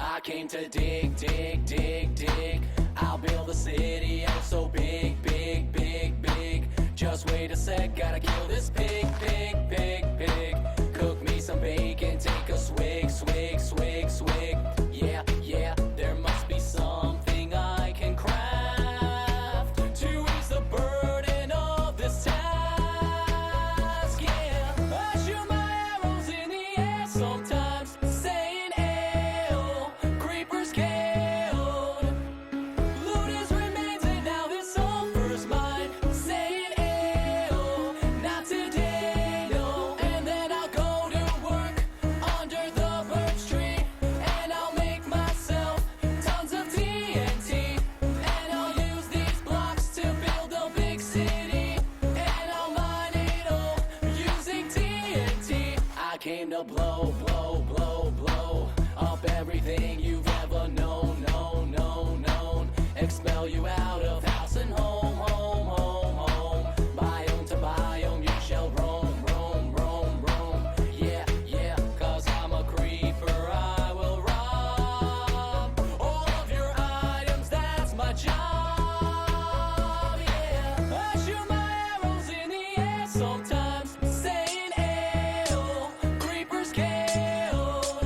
I came to dig, dig, dig, dig. I'll build a city oh so big, big, big, big. Just wait a sec, gotta kill this pig, pig, pig, pig. Cook me some bacon, take a swig, swig, swig, swig. Yeah, yeah, there must be something I can craft to ease the burden of this task. Yeah, I shoot my arrows in the air sometimes, saying "Ayo, creepers killed." Loot his remains and now his sulfur's mine, saying "Ayo, not today, no." And then I'll go to work under the birch tree, and I'll make myself tons of TNT, and I'll use these blocks to build a big city, and I'll mine it all using TNT. I came to blow, blow, blow, blow up everything you've ever known, known, known, known. Expel you out of house and home, home, home, home. Biome to biome you shall roam, roam, roam, roam. Yeah, yeah, 'cause I'm a creeper, I will rob all of your items, that's my job. Yeah, I shoot my arrows in the air sometimes, saying "Ayo, creepers killed."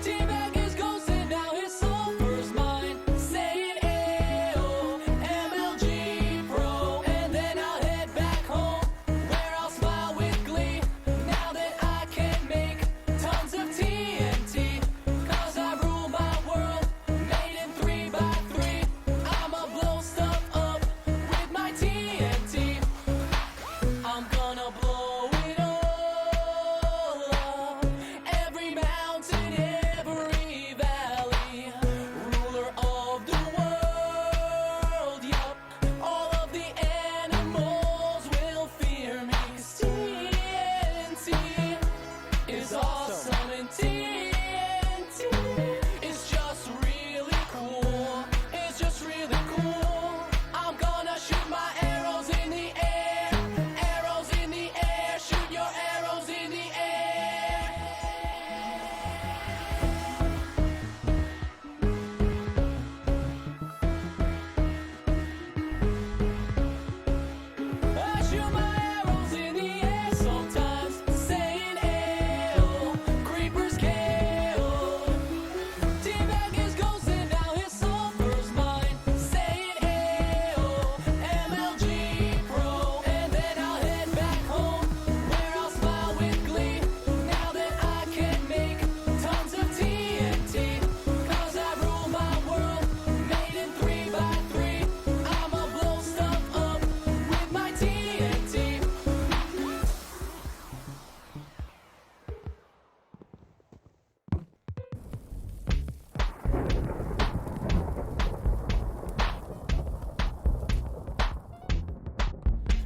Teabag his ghost and now his sulfur's mine, saying "Ayo, MLG Pro." And then I'll head back home, where I'll smile with glee, now that I can make tons of TNT. 'Cause I rule my world, made in 3x3. I'ma blow stuff up with my TNT. I'm gonna blow it all up, every mountain, every valley. Ruler of the world, yup. All of the animals will fear me, 'cause TNT is awesome, and TNT is just really cool. It's just really cool. I'm gonna shoot my arrows in the air, arrows in the air, shoot your arrows in the air. I shoot my arrows in the air sometimes, saying "Ayo, creepers killed." Teabag his ghost and now his sulfur's mine, saying "Ayo, MLG Pro." And then I'll head back home, where I'll smile with glee, now that I can make tons of TNT. 'Cause I rule my world, made in 3x3. I'ma blow stuff up with my TNT.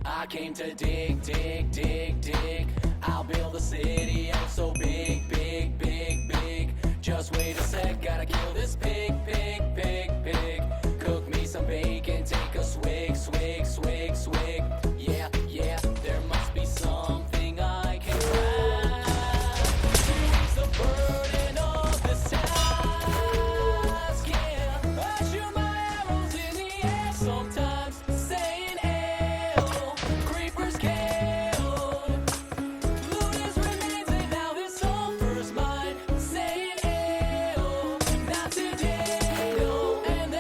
I came to dig, dig, dig, dig. I'll build a city oh so big, big, big, big. Just wait a sec, gotta kill this pig, pig, pig, pig. Cook me some bacon, take a swig, swig, swig, swig. Yeah, yeah, there must be something I can craft to ease the burden of this task. Yeah, I shoot my arrows in the air sometimes, saying "Ayo, creepers killed." Loot his remains and now his sulfur's mine, saying "Ayo, not today, no." And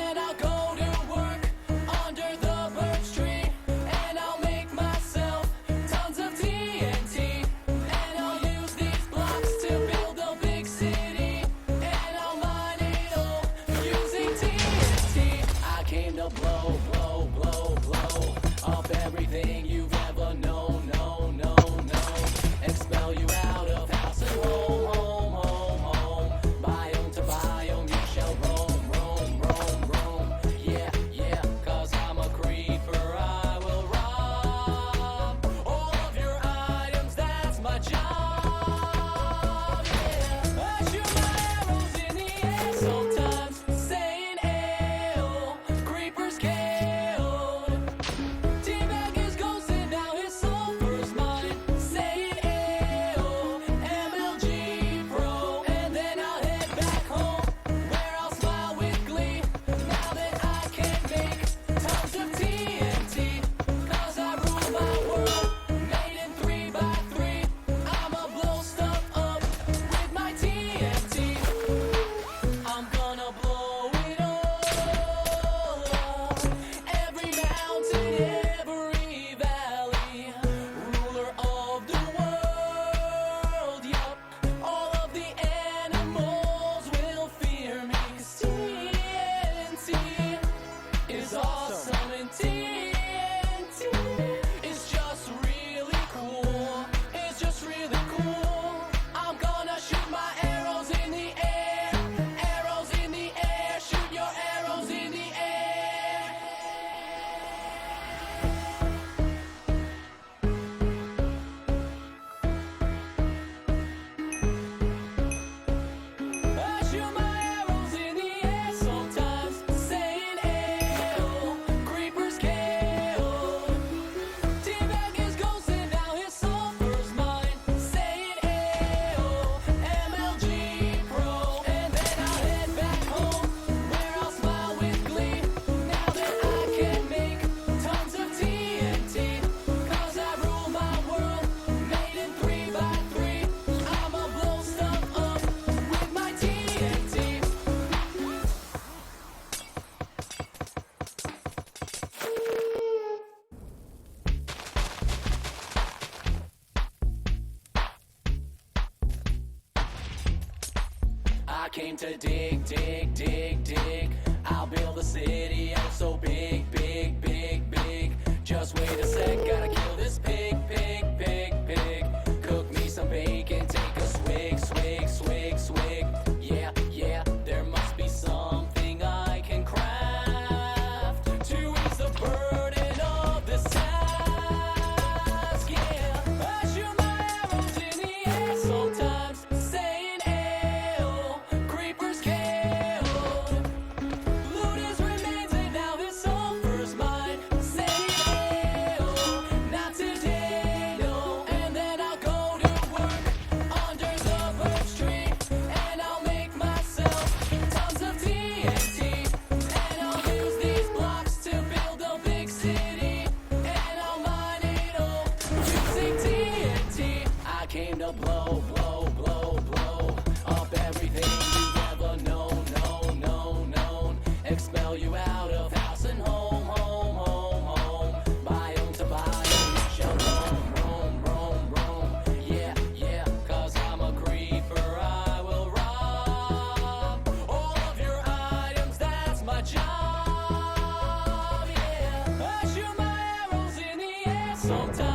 to dig, dig, dig, dig. I'll build a city oh so big, big, big, big. Just wait a sec, gotta kill this pig, pig, pig, pig. Cook me some bacon, take a swig, swig, swig, swig. Yeah, yeah, there must be something I can craft to ease the burden of this task. Yeah, I shoot my arrows in the air sometimes, saying "Ayo, creepers killed." Loot his remains and now his sulfur's mine. Saying "Ayo, not today, no." And then I'll go to work under the birch tree, and I'll make myself tons of TNT, and I'll use these blocks to build a big city, and I'll mine it all using TNT. I came to blow, blow, blow, blow up everything you've ever known, known, known, known. Expel you out of house and home, home, home, home. Biome to biome, you shall roam, roam, roam, roam. Yeah, yeah, 'cause I'm a creeper, I will rob all of your items, that's my job. Yeah, I shoot my arrows in the air sometimes.